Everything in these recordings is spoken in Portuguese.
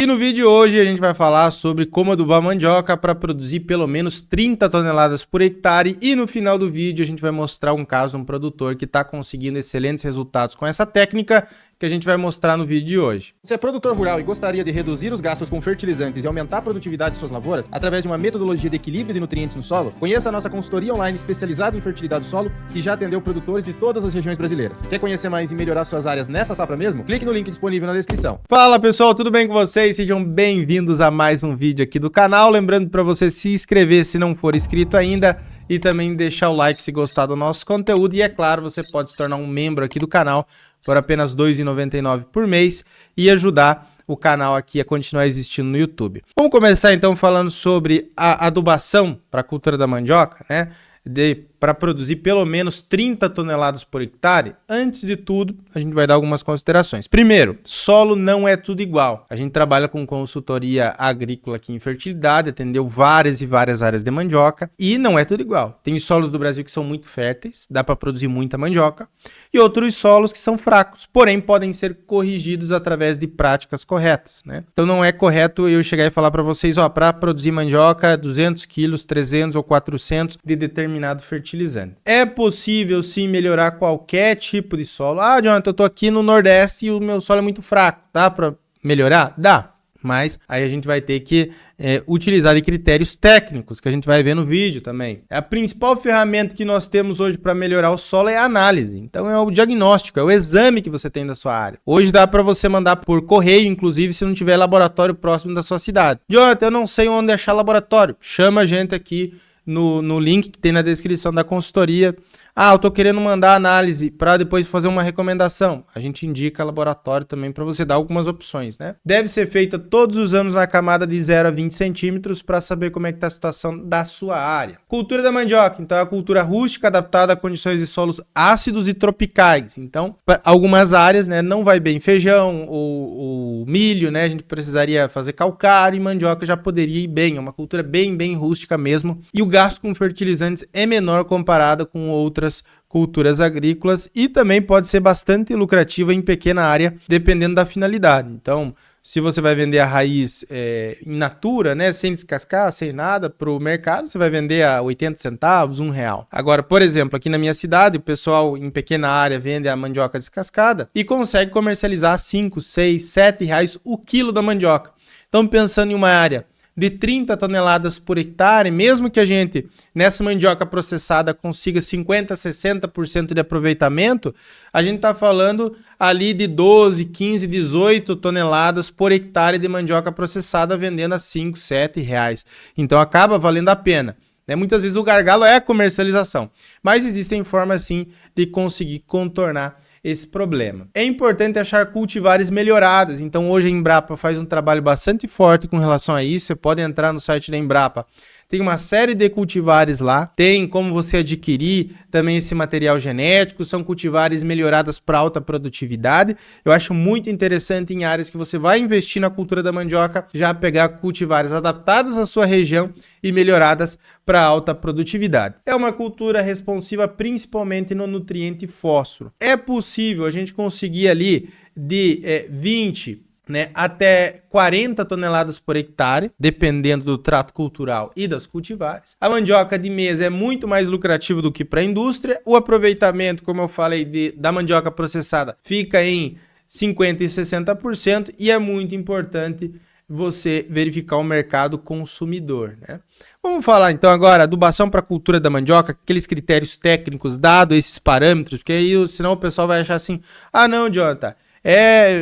E no vídeo de hoje a gente vai falar sobre como adubar mandioca para produzir pelo menos 30 toneladas por hectare e no final do vídeo a gente vai mostrar um caso de um produtor que está conseguindo excelentes resultados com essa técnica que a gente vai mostrar no vídeo de hoje. Você é produtor rural e gostaria de reduzir os gastos com fertilizantes e aumentar a produtividade de suas lavouras através de uma metodologia de equilíbrio de nutrientes no solo? Conheça a nossa consultoria online especializada em fertilidade do solo que já atendeu produtores de todas as regiões brasileiras. Quer conhecer mais e melhorar suas áreas nessa safra mesmo? Clique no link disponível na descrição. Fala pessoal, tudo bem com vocês? Sejam bem-vindos a mais um vídeo aqui do canal. Lembrando para você se inscrever se não for inscrito ainda e também deixar o like se gostar do nosso conteúdo. E é claro, você pode se tornar um membro aqui do canal por apenas R$ 2,99 por mês e ajudar o canal aqui a continuar existindo no YouTube. Vamos começar então falando sobre a adubação para a cultura da mandioca, né? Para produzir pelo menos 30 toneladas por hectare. Antes de tudo, a gente vai dar algumas considerações. Primeiro, solo não é tudo igual. A gente trabalha com consultoria agrícola aqui em fertilidade, atendeu várias e várias áreas de mandioca e não é tudo igual. Tem solos do Brasil que são muito férteis, dá para produzir muita mandioca, e outros solos que são fracos, porém podem ser corrigidos através de práticas corretas, né? Então não é correto eu chegar e falar para vocês, ó, para produzir mandioca 200 quilos, 300 ou 400 de determinado fertilizante. É possível sim melhorar qualquer tipo de solo. Ah, Jonathan, eu tô aqui no Nordeste e o meu solo é muito fraco. Dá para melhorar? Dá. Mas aí a gente vai ter que utilizar de critérios técnicos, que a gente vai ver no vídeo também. A principal ferramenta que nós temos hoje para melhorar o solo é a análise. Então é o diagnóstico, é o exame que você tem da sua área. Hoje dá para você mandar por correio, inclusive se não tiver laboratório próximo da sua cidade. Jonathan, eu não sei onde achar laboratório. Chama a gente aqui no link que tem na descrição da consultoria. Ah, eu tô querendo mandar análise para depois fazer uma recomendação. A gente indica laboratório também para você dar algumas opções, né? Deve ser feita todos os anos na camada de 0 a 20 centímetros para saber como é que tá a situação da sua área. Cultura da mandioca, então é a cultura rústica adaptada a condições de solos ácidos e tropicais. Então, para algumas áreas, né, não vai bem feijão ou milho, né? A gente precisaria fazer calcário e mandioca já poderia ir bem. É uma cultura bem rústica mesmo. E o gasto com fertilizantes é menor comparado com outras culturas agrícolas e também pode ser bastante lucrativa em pequena área, dependendo da finalidade. Então, se você vai vender a raiz in natura, né, sem descascar, sem nada, para o mercado, você vai vender a 80 centavos, R$1. Agora, por exemplo, aqui na minha cidade, o pessoal em pequena área vende a mandioca descascada e consegue comercializar a 5, 6, 7 reais o quilo da mandioca. Então, pensando em uma área de 30 toneladas por hectare, mesmo que a gente, nessa mandioca processada, consiga 50%, 60% de aproveitamento, a gente está falando ali de 12, 15, 18 toneladas por hectare de mandioca processada vendendo a 5, 7 reais. Então acaba valendo a pena. Muitas vezes o gargalo é a comercialização, mas existem formas sim de conseguir contornar esse problema. É importante achar cultivares melhoradas, então hoje a Embrapa faz um trabalho bastante forte com relação a isso. Você pode entrar no site da Embrapa, tem uma série de cultivares lá, tem como você adquirir também esse material genético, são cultivares melhoradas para alta produtividade. Eu acho muito interessante em áreas que você vai investir na cultura da mandioca, já pegar cultivares adaptados à sua região e melhoradas para alta produtividade. É uma cultura responsiva principalmente no nutriente fósforo. É possível a gente conseguir ali de 20 até 40 toneladas por hectare, dependendo do trato cultural e das cultivares. A mandioca de mesa é muito mais lucrativa do que para a indústria. O aproveitamento, como eu falei, da mandioca processada fica em 50% e 60% e é muito importante você verificar o mercado consumidor, né? Vamos falar então agora adubação para a cultura da mandioca, aqueles critérios técnicos dados esses parâmetros, porque aí senão o pessoal vai achar assim, ah não, Jonathan,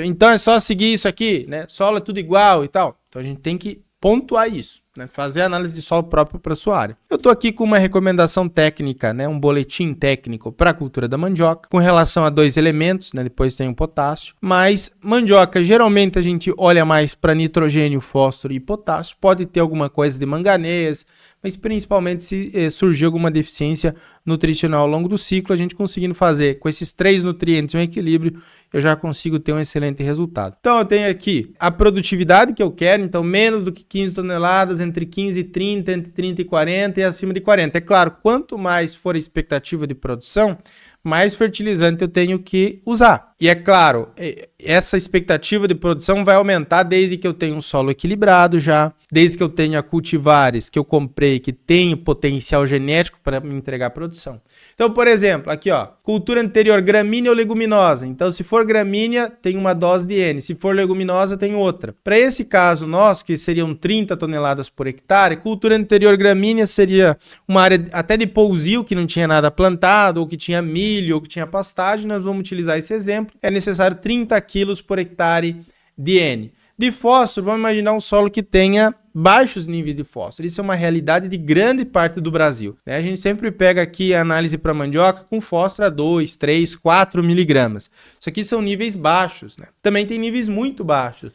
então é só seguir isso aqui, né? Solo é tudo igual e tal. Então a gente tem que pontuar isso, né? Fazer análise de solo próprio para sua área. Eu estou aqui com uma recomendação técnica, né? Um boletim técnico para a cultura da mandioca, com relação a 2 elementos, né? Depois tem o potássio. Mas mandioca, geralmente a gente olha mais para nitrogênio, fósforo e potássio. Pode ter alguma coisa de manganês, mas principalmente se surgir alguma deficiência nutricional ao longo do ciclo, a gente conseguindo fazer com esses 3 nutrientes um equilíbrio, eu já consigo ter um excelente resultado. Então eu tenho aqui a produtividade que eu quero, então menos do que 15 toneladas, entre 15 e 30, entre 30 e 40 e acima de 40. É claro, quanto mais for a expectativa de produção, mais fertilizante eu tenho que usar. E é claro, essa expectativa de produção vai aumentar desde que eu tenha um solo equilibrado já, desde que eu tenha cultivares que eu comprei que tem potencial genético para me entregar produção. Então, por exemplo, aqui ó, cultura anterior, gramínea ou leguminosa. Então, se for gramínea, tem uma dose de N. Se for leguminosa, tem outra. Para esse caso nosso, que seriam 30 toneladas por hectare, cultura anterior gramínea seria uma área até de pousio, que não tinha nada plantado, ou que tinha milho, ou que tinha pastagem. Nós vamos utilizar esse exemplo. É necessário 30 quilos por hectare de N. De fósforo, vamos imaginar um solo que tenha baixos níveis de fósforo. Isso é uma realidade de grande parte do Brasil, né? A gente sempre pega aqui a análise para mandioca com fósforo a 2, 3, 4 miligramas. Isso aqui são níveis baixos, né? Também tem níveis muito baixos.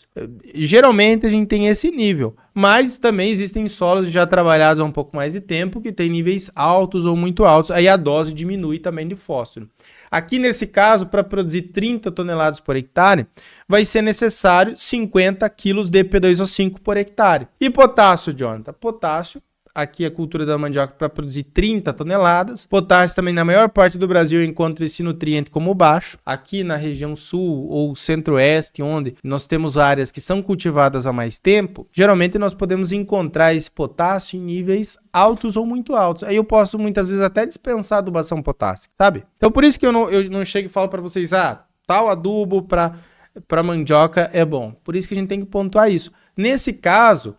Geralmente a gente tem esse nível, mas também existem solos já trabalhados há um pouco mais de tempo que tem níveis altos ou muito altos. Aí a dose diminui também de fósforo. Aqui nesse caso, para produzir 30 toneladas por hectare, vai ser necessário 50 quilos de P2O5 por hectare. E potássio, Jonathan? Potássio, aqui a cultura da mandioca para produzir 30 toneladas. Potássio também na maior parte do Brasil eu encontro esse nutriente como baixo. Aqui na região sul ou centro-oeste, onde nós temos áreas que são cultivadas há mais tempo, geralmente nós podemos encontrar esse potássio em níveis altos ou muito altos. Aí eu posso muitas vezes até dispensar a adubação potássica, sabe? Então por isso que eu não chego e falo para vocês, tal adubo para mandioca é bom. Por isso que a gente tem que pontuar isso. Nesse caso,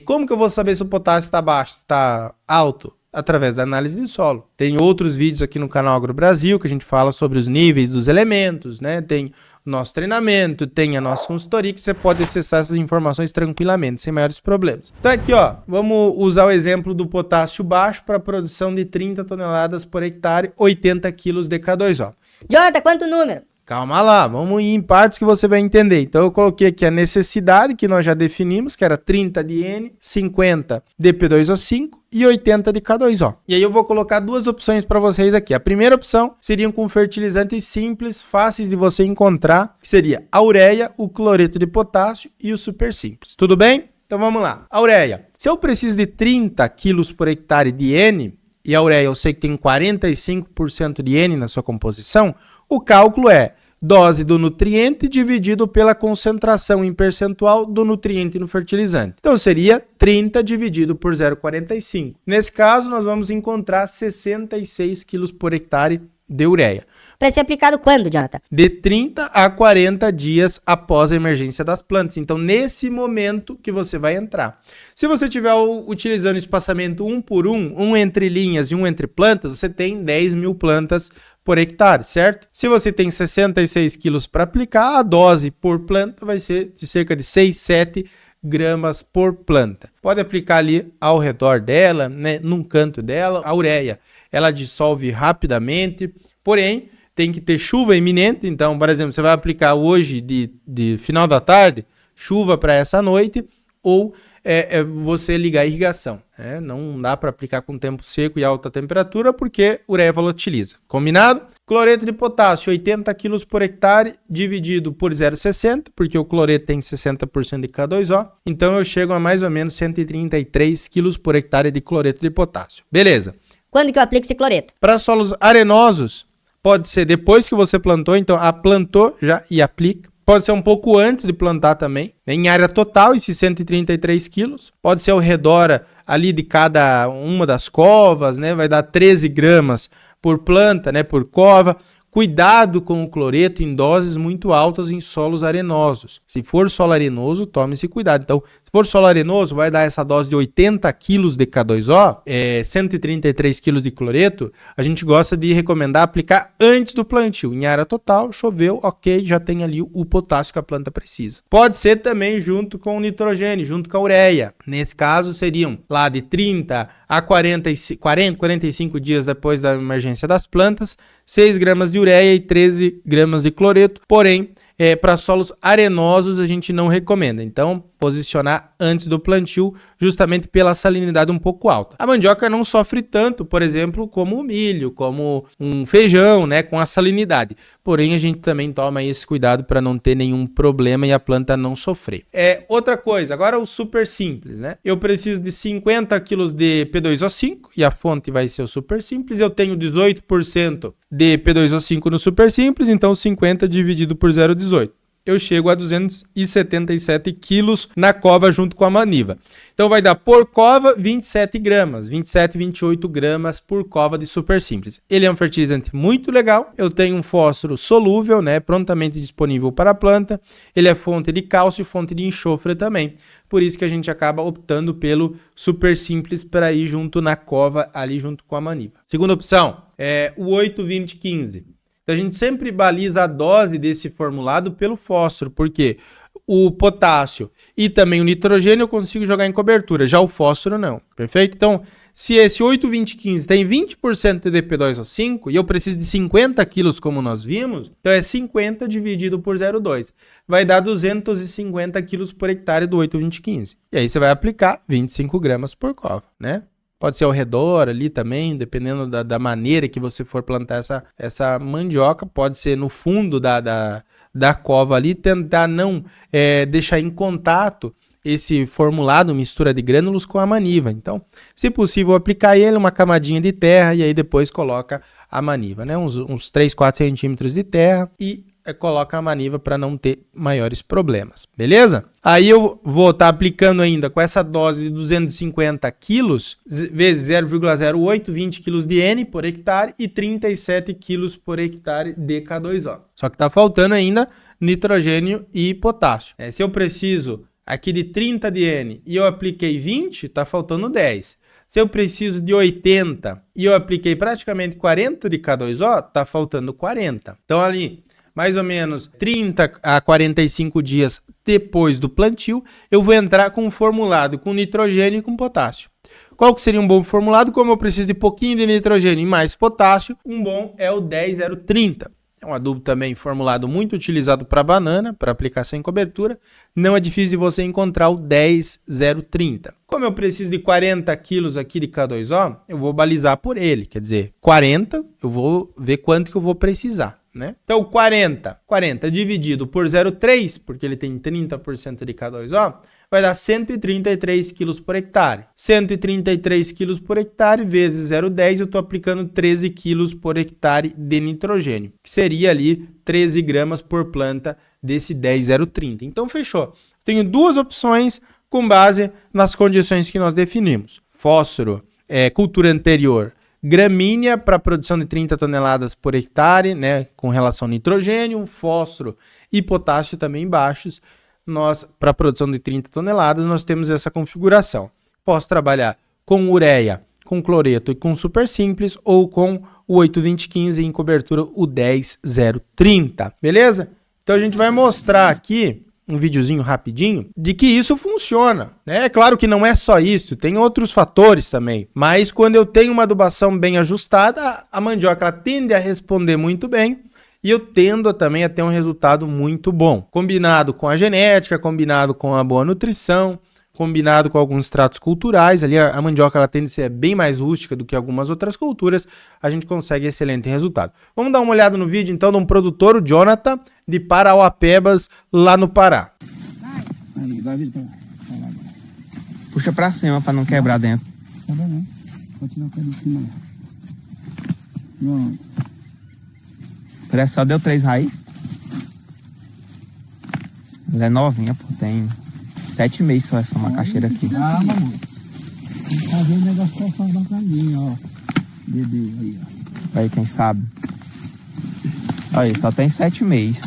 como que eu vou saber se o potássio está baixo, está alto? Através da análise de solo. Tem outros vídeos aqui no canal Agro Brasil que a gente fala sobre os níveis dos elementos, né? Tem o nosso treinamento, tem a nossa consultoria que você pode acessar essas informações tranquilamente, sem maiores problemas. Então aqui, ó, vamos usar o exemplo do potássio baixo para a produção de 30 toneladas por hectare, 80 quilos de K2O. Jonathan, quanto número? Calma lá, vamos ir em partes que você vai entender. Então eu coloquei aqui a necessidade que nós já definimos, que era 30 de N, 50 de P2O5 e 80 de K2O. E aí eu vou colocar duas opções para vocês aqui. A primeira opção seriam com fertilizantes simples, fáceis de você encontrar, que seria a ureia, o cloreto de potássio e o super simples. Tudo bem? Então vamos lá. A ureia. Se eu preciso de 30 quilos por hectare de N, e a ureia eu sei que tem 45% de N na sua composição, o cálculo é dose do nutriente dividido pela concentração em percentual do nutriente no fertilizante. Então seria 30 dividido por 0,45. Nesse caso, nós vamos encontrar 66 quilos por hectare de ureia. Para ser aplicado quando, Jonathan? De 30 a 40 dias após a emergência das plantas. Então, nesse momento que você vai entrar. Se você estiver utilizando espaçamento 1 por 1, um entre linhas e um entre plantas, você tem 10 mil plantas por hectare, certo? Se você tem 66 quilos para aplicar, a dose por planta vai ser de cerca de 6, 7 gramas por planta. Pode aplicar ali ao redor dela, né, num canto dela. A ureia, ela dissolve rapidamente, porém, tem que ter chuva iminente. Então, por exemplo, você vai aplicar hoje de final da tarde, chuva para essa noite, ou você ligar a irrigação. Não dá para aplicar com tempo seco e alta temperatura, porque ureia volatiliza. Combinado? Cloreto de potássio, 80 kg por hectare, dividido por 0,60, porque o cloreto tem 60% de K2O. Então, eu chego a mais ou menos 133 kg por hectare de cloreto de potássio. Beleza. Quando que eu aplico esse cloreto? Para solos arenosos, pode ser depois que você plantou, então plantou já e aplica. Pode ser um pouco antes de plantar também, em área total, esses 133 quilos. Pode ser ao redor ali de cada uma das covas, né? Vai dar 13 gramas por planta, né? Por cova. Cuidado com o cloreto em doses muito altas em solos arenosos. Se for solo arenoso, tome esse cuidado. Então, se for solo arenoso, vai dar essa dose de 80 quilos de K2O, 133 quilos de cloreto. A gente gosta de recomendar aplicar antes do plantio. Em área total, choveu, ok, já tem ali o potássio que a planta precisa. Pode ser também junto com o nitrogênio, junto com a ureia. Nesse caso, seriam lá de 30 a 45 dias depois da emergência das plantas, 6 gramas de ureia e 13 gramas de cloreto. Porém, para solos arenosos a gente não recomenda. Então, posicionar antes do plantio, justamente pela salinidade um pouco alta. A mandioca não sofre tanto, por exemplo, como o milho, como um feijão, né, com a salinidade. Porém, a gente também toma esse cuidado para não ter nenhum problema e a planta não sofrer. Outra coisa, agora o super simples, né? Eu preciso de 50 kg de P2O5 e a fonte vai ser o super simples. Eu tenho 18% de P2O5 no super simples, então 50 dividido por 0,18. Eu chego a 277 quilos na cova junto com a maniva. Então vai dar por cova 27 gramas, 27, 28 gramas por cova de super simples. Ele é um fertilizante muito legal, eu tenho um fósforo solúvel, né, prontamente disponível para a planta, ele é fonte de cálcio e fonte de enxofre também. Por isso que a gente acaba optando pelo super simples para ir junto na cova, ali junto com a maniva. Segunda opção é o 8-20-15. Então, a gente sempre baliza a dose desse formulado pelo fósforo, porque o potássio e também o nitrogênio eu consigo jogar em cobertura, já o fósforo não, perfeito? Então, se esse 8-20-15 tem 20% de P2O5 e eu preciso de 50 quilos como nós vimos, então é 50 dividido por 0,2. Vai dar 250 quilos por hectare do 8-20-15. E aí você vai aplicar 25 gramas por cova, né? Pode ser ao redor ali também, dependendo da maneira que você for plantar essa mandioca. Pode ser no fundo da cova ali, tentar não deixar em contato esse formulado, mistura de grânulos com a maniva. Então, se possível, aplicar ele uma camadinha de terra e aí depois coloca a maniva, né? Uns 3, 4 centímetros de terra e coloca a maniva para não ter maiores problemas, beleza? Aí eu vou estar aplicando ainda com essa dose de 250 quilos vezes 0,08, 20 quilos de N por hectare e 37 quilos por hectare de K2O. Só que está faltando ainda nitrogênio e potássio. Se eu preciso aqui de 30 de N e eu apliquei 20, está faltando 10. Se eu preciso de 80 e eu apliquei praticamente 40 de K2O, está faltando 40. Então ali, mais ou menos 30 a 45 dias depois do plantio, eu vou entrar com um formulado com nitrogênio e com potássio. Qual que seria um bom formulado? Como eu preciso de pouquinho de nitrogênio e mais potássio, um bom é o 10-0-30. É um adubo também formulado muito utilizado para banana, para aplicação em cobertura. Não é difícil de você encontrar o 10-0-30. Como eu preciso de 40 quilos aqui de K2O, eu vou balizar por ele. Quer dizer, 40, eu vou ver quanto que eu vou precisar, né? Então, 40 dividido por 0,3, porque ele tem 30% de K2O, vai dar 133 quilos por hectare. 133 quilos por hectare vezes 0,10, eu estou aplicando 13 quilos por hectare de nitrogênio, que seria ali 13 gramas por planta desse 10-0-30. Então, fechou. Tenho duas opções com base nas condições que nós definimos. Fósforo, cultura anterior, gramínea para produção de 30 toneladas por hectare, né, com relação ao nitrogênio, fósforo e potássio também baixos. Nós, para a produção de 30 toneladas, nós temos essa configuração. Posso trabalhar com ureia, com cloreto e com super simples, ou com o 8-20-15 em cobertura o 10-0-30, beleza? Então a gente vai mostrar aqui um videozinho rapidinho de que isso funciona, né? É claro que não é só isso, tem outros fatores também, mas quando eu tenho uma adubação bem ajustada, a mandioca ela tende a responder muito bem e eu tendo também a ter um resultado muito bom, combinado com a genética, combinado com a boa nutrição, combinado com alguns tratos culturais. Ali a mandioca ela tende a ser bem mais rústica do que algumas outras culturas, a gente consegue excelente resultado. Vamos dar uma olhada no vídeo então de um produtor, o Jonathan, de Parauapebas, lá no Pará. Puxa pra cima pra não quebrar dentro. Tá bom, né? Pode tirar o pé de cima. Pronto. Parece só deu 3 raízes. Ela é novinha, pô. Tem 7 meses só essa macaxeira aqui. Ah, mamãe. Tem que fazer o negócio passar bacaninha, ó. Bebê, aí, ó. Aí, quem sabe. Aí, só tem 7 meses.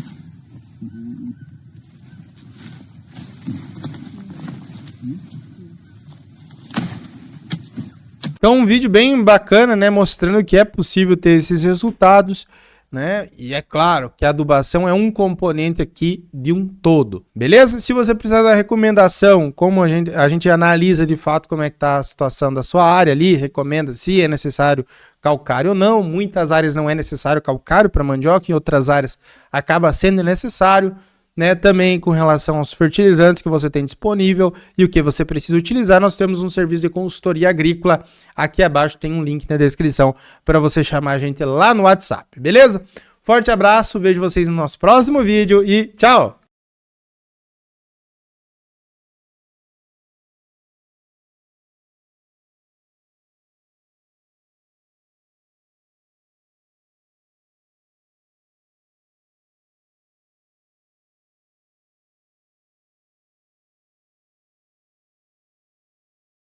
Então, um vídeo bem bacana, né? Mostrando que é possível ter esses resultados, né? E é claro que a adubação é um componente aqui de um todo, beleza? Se você precisar da recomendação, como a gente analisa de fato como é que tá a situação da sua área ali, recomenda se é necessário calcário ou não. Muitas áreas não é necessário calcário para mandioca, em outras áreas acaba sendo necessário. né? Também com relação aos fertilizantes que você tem disponível e o que você precisa utilizar, nós temos um serviço de consultoria agrícola. Aqui abaixo tem um link na descrição para você chamar a gente lá no WhatsApp, beleza? Forte abraço, vejo vocês no nosso próximo vídeo e tchau!